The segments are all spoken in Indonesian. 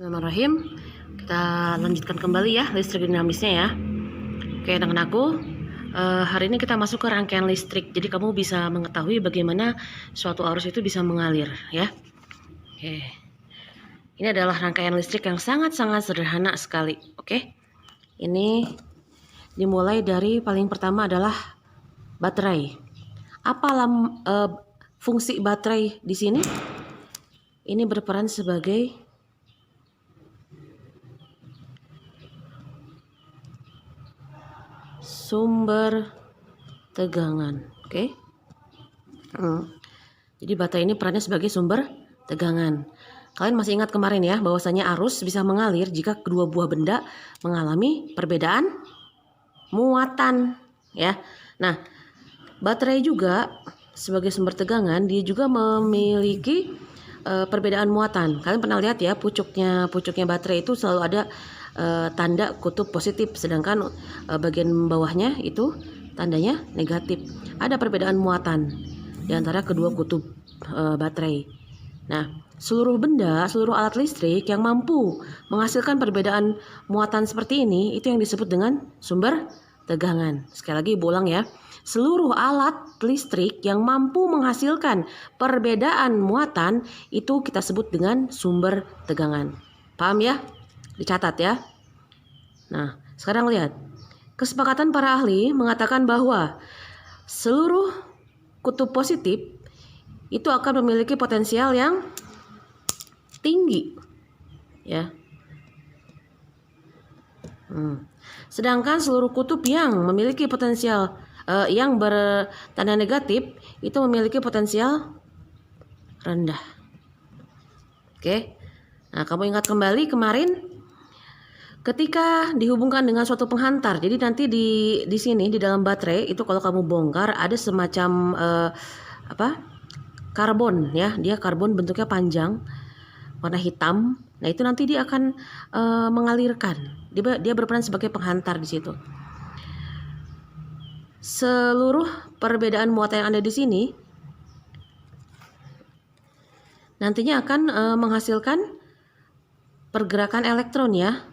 Bismillahirrahmanirrahim. Kita lanjutkan kembali ya listrik dinamisnya ya. Oke anak-anakku, hari ini kita masuk ke rangkaian listrik. Jadi kamu bisa mengetahui bagaimana suatu arus itu bisa mengalir ya. Oke. Ini adalah rangkaian listrik yang sangat-sangat sederhana sekali. Oke. Ini dimulai dari paling pertama adalah baterai. Apa fungsi baterai di sini? Ini berperan sebagai sumber tegangan. Oke. Jadi baterai ini perannya sebagai sumber tegangan. Kalian masih ingat kemarin ya bahwasanya arus bisa mengalir jika kedua buah benda mengalami perbedaan muatan ya. Nah, baterai juga sebagai sumber tegangan dia juga memiliki perbedaan muatan. Kalian pernah lihat ya pucuknya baterai itu selalu ada tanda kutub positif, sedangkan bagian bawahnya itu tandanya negatif. Ada perbedaan muatan di antara kedua kutub baterai. Nah, seluruh alat listrik yang mampu menghasilkan perbedaan muatan seperti ini itu yang disebut dengan sumber tegangan. Sekali lagi ulang ya. Seluruh alat listrik yang mampu menghasilkan perbedaan muatan itu kita sebut dengan sumber tegangan. Paham ya? Dicatat ya. Nah, sekarang lihat. Kesepakatan para ahli mengatakan bahwa seluruh kutub positif itu akan memiliki potensial yang tinggi. Ya. Sedangkan seluruh kutub yang memiliki potensial yang bertanda negatif itu memiliki potensial rendah. Oke. Nah, kamu ingat kembali kemarin ketika dihubungkan dengan suatu penghantar. Jadi nanti di sini di dalam baterai itu kalau kamu bongkar ada semacam karbon ya. Dia karbon bentuknya panjang, warna hitam. Nah, itu nanti dia akan mengalirkan. Dia berperan sebagai penghantar di situ. Seluruh perbedaan muatan yang ada di sini nantinya akan menghasilkan pergerakan elektron ya.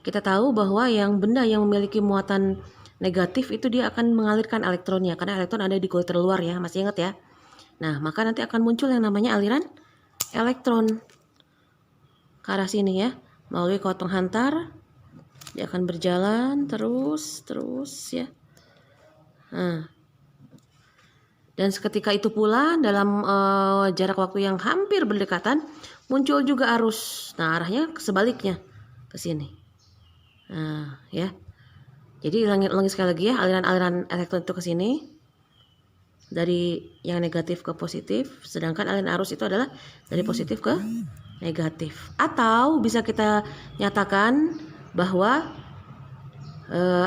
Kita tahu bahwa benda yang memiliki muatan negatif itu dia akan mengalirkan elektronnya karena elektron ada di kulit terluar ya, masih ingat ya. Nah, maka nanti akan muncul yang namanya aliran elektron ke arah sini ya, melalui kawat penghantar. Dia akan berjalan terus ya. Nah, dan seketika itu pula dalam jarak waktu yang hampir berdekatan muncul juga arus. Nah, arahnya sebaliknya ke sini. Nah, ya. Jadi ulangi sekali lagi ya, aliran elektron itu ke sini dari yang negatif ke positif, sedangkan aliran arus itu adalah dari positif ke negatif. Atau bisa kita nyatakan bahwa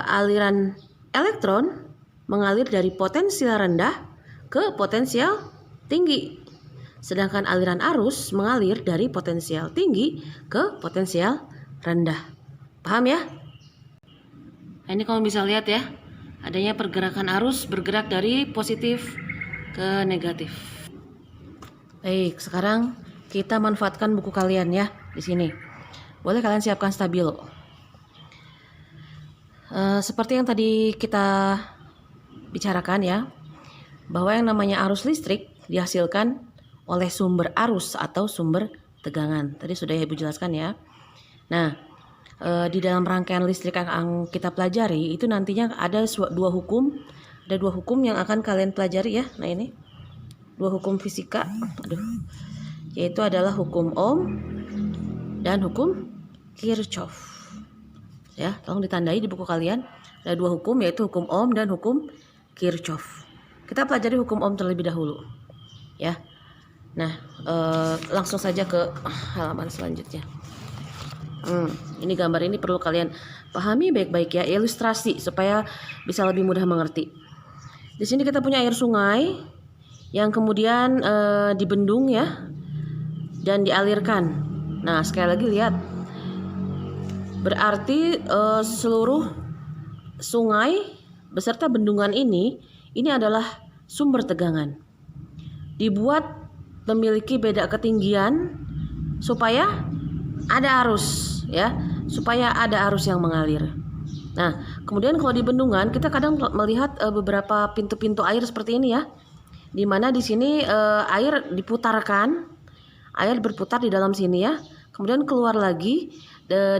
aliran elektron mengalir dari potensial rendah ke potensial tinggi. Sedangkan aliran arus mengalir dari potensial tinggi ke potensial rendah. Paham ya? Nah, ini kamu bisa lihat ya. Adanya pergerakan arus bergerak dari positif ke negatif. Baik, sekarang kita manfaatkan buku kalian ya di sini. Boleh kalian siapkan stabilo. Seperti yang tadi kita bicarakan ya, bahwa yang namanya arus listrik dihasilkan oleh sumber arus atau sumber tegangan. Tadi sudah Ibu jelaskan ya. Nah, di dalam rangkaian listrik yang kita pelajari itu nantinya ada dua hukum yang akan kalian pelajari ya. Nah, ini dua hukum fisika, yaitu adalah hukum Ohm dan hukum Kirchhoff. Ya, tolong ditandai di buku kalian. Ada dua hukum, yaitu hukum Ohm dan hukum Kirchhoff. Kita pelajari hukum Ohm terlebih dahulu ya. Nah, langsung saja ke halaman selanjutnya. Ini gambar ini perlu kalian pahami baik-baik ya, ilustrasi supaya bisa lebih mudah mengerti. Di sini kita punya air sungai yang kemudian dibendung ya dan dialirkan. Nah, sekali lagi lihat, berarti seluruh sungai beserta bendungan ini adalah sumber tegangan. Dibuat memiliki beda ketinggian supaya ada arus ya, supaya ada arus yang mengalir. Nah, kemudian kalau di bendungan kita kadang melihat beberapa pintu-pintu air seperti ini ya, di mana di sini air diputarkan, air berputar di dalam sini ya, kemudian keluar lagi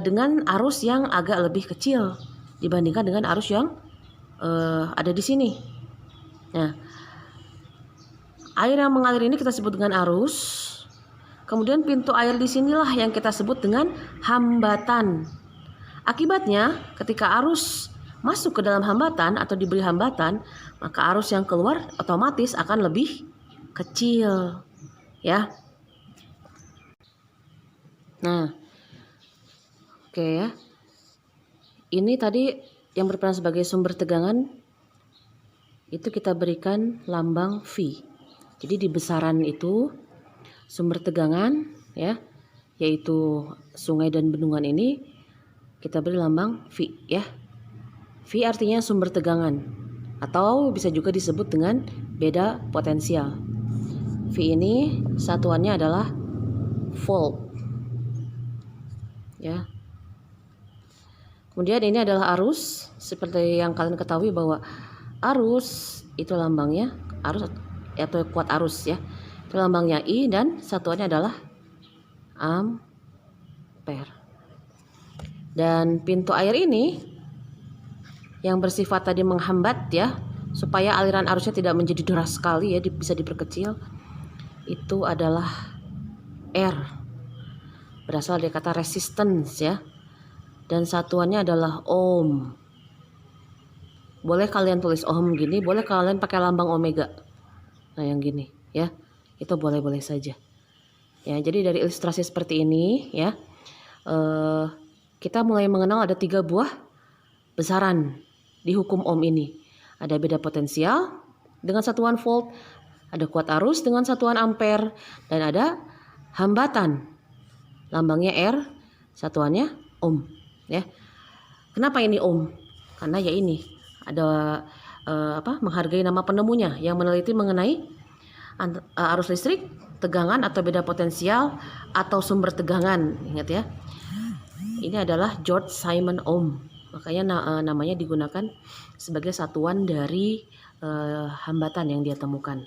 dengan arus yang agak lebih kecil dibandingkan dengan arus yang ada di sini. Nah, air yang mengalir ini kita sebut dengan arus. Kemudian pintu air di sinilah yang kita sebut dengan hambatan. Akibatnya, ketika arus masuk ke dalam hambatan atau diberi hambatan, maka arus yang keluar otomatis akan lebih kecil, ya. Nah, oke ya. Ini tadi yang berperan sebagai sumber tegangan itu kita berikan lambang V. Jadi di besaran itu sumber tegangan ya, yaitu sungai dan bendungan ini kita beri lambang V ya. V artinya sumber tegangan atau bisa juga disebut dengan beda potensial. V ini satuannya adalah volt ya. Kemudian ini adalah arus, seperti yang kalian ketahui bahwa arus itu lambangnya arus atau kuat arus ya. Itu lambangnya I dan satuannya adalah ampere. Dan pintu air ini yang bersifat tadi menghambat ya, supaya aliran arusnya tidak menjadi deras sekali ya, bisa diperkecil. Itu adalah R. Berasal dari kata resistance ya. Dan satuannya adalah ohm. Boleh kalian tulis ohm gini, boleh kalian pakai lambang omega. Nah, yang gini ya. Itu boleh-boleh saja. Ya, jadi dari ilustrasi seperti ini ya. Kita mulai mengenal ada 3 buah besaran di hukum ohm ini. Ada beda potensial dengan satuan volt, ada kuat arus dengan satuan ampere, dan ada hambatan. Lambangnya R, satuannya ohm. Ya, kenapa ini ohm? Karena ya ini ada menghargai nama penemunya yang meneliti mengenai arus listrik, tegangan atau beda potensial atau sumber tegangan. Ingat ya, ini adalah George Simon Ohm. Makanya namanya digunakan sebagai satuan dari hambatan yang dia temukan.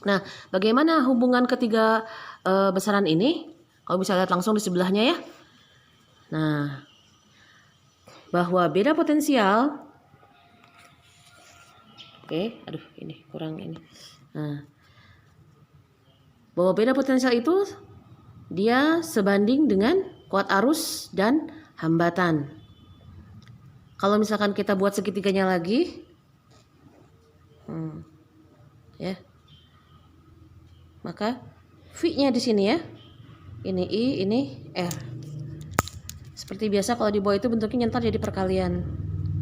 Nah, bagaimana hubungan ketiga besaran ini? Kalau bisa lihat langsung di sebelahnya ya. Nah, bahwa beda potensial, ini kurang ini. Nah, bahwa beda potensial itu dia sebanding dengan kuat arus dan hambatan. Kalau misalkan kita buat segitiganya lagi, ya, maka V-nya di sini ya, ini I, ini R. Seperti biasa kalau di bawah itu bentuknya nyentar jadi perkalian.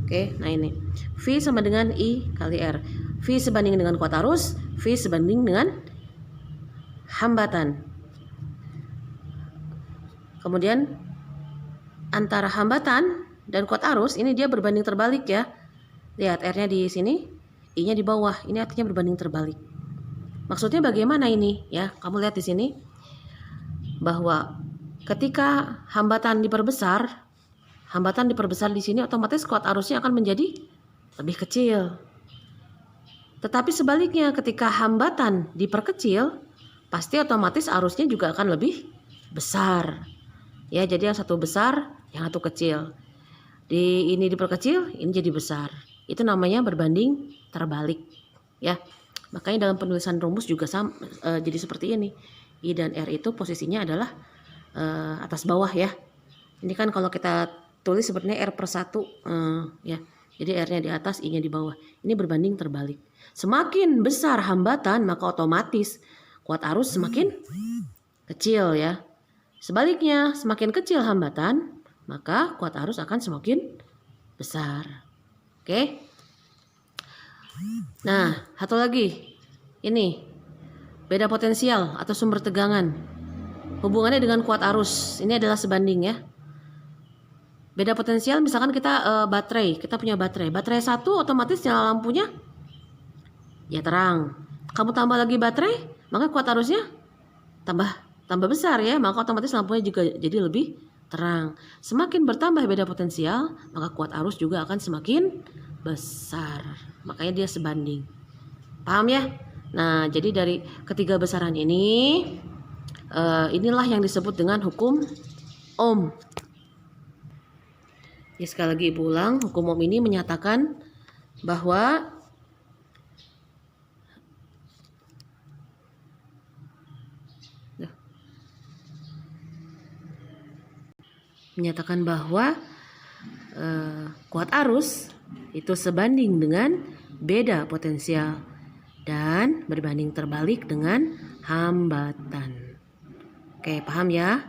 Oke, nah ini V sama dengan I kali R. V sebanding dengan kuat arus, V sebanding dengan hambatan. Kemudian antara hambatan dan kuat arus ini dia berbanding terbalik ya. Lihat R-nya di sini, I-nya di bawah. Ini artinya berbanding terbalik. Maksudnya bagaimana ini? Ya, kamu lihat di sini bahwa ketika hambatan diperbesar di sini, otomatis kuat arusnya akan menjadi lebih kecil. Tetapi sebaliknya, ketika hambatan diperkecil, pasti otomatis arusnya juga akan lebih besar. Ya, jadi yang satu besar, yang satu kecil. Ini diperkecil, ini jadi besar. Itu namanya berbanding terbalik. Ya, makanya dalam penulisan rumus juga jadi seperti ini. I dan R itu posisinya adalah atas bawah ya. Ini kan kalau kita tulis sebenarnya R/1 ya. Jadi R-nya di atas, I-nya di bawah. Ini berbanding terbalik. Semakin besar hambatan, maka otomatis kuat arus semakin kecil ya. Sebaliknya, semakin kecil hambatan, maka kuat arus akan semakin besar. Oke. Nah, satu lagi. Ini beda potensial atau sumber tegangan. Hubungannya dengan kuat arus, ini adalah sebanding ya. Beda potensial, misalkan kita baterai, kita punya baterai 1 otomatis nyala lampunya ya terang. Kamu tambah lagi baterai, maka kuat arusnya tambah tambah besar ya, maka otomatis lampunya juga jadi lebih terang. Semakin bertambah beda potensial, maka kuat arus juga akan semakin besar. Makanya dia sebanding. Paham ya? Nah, jadi dari ketiga besaran ini, inilah yang disebut dengan hukum Ohm. Ya, sekali lagi Ibu ulang, hukum Ohm ini menyatakan bahwa kuat arus itu sebanding dengan beda potensial dan berbanding terbalik dengan hambatan. Oke, paham ya?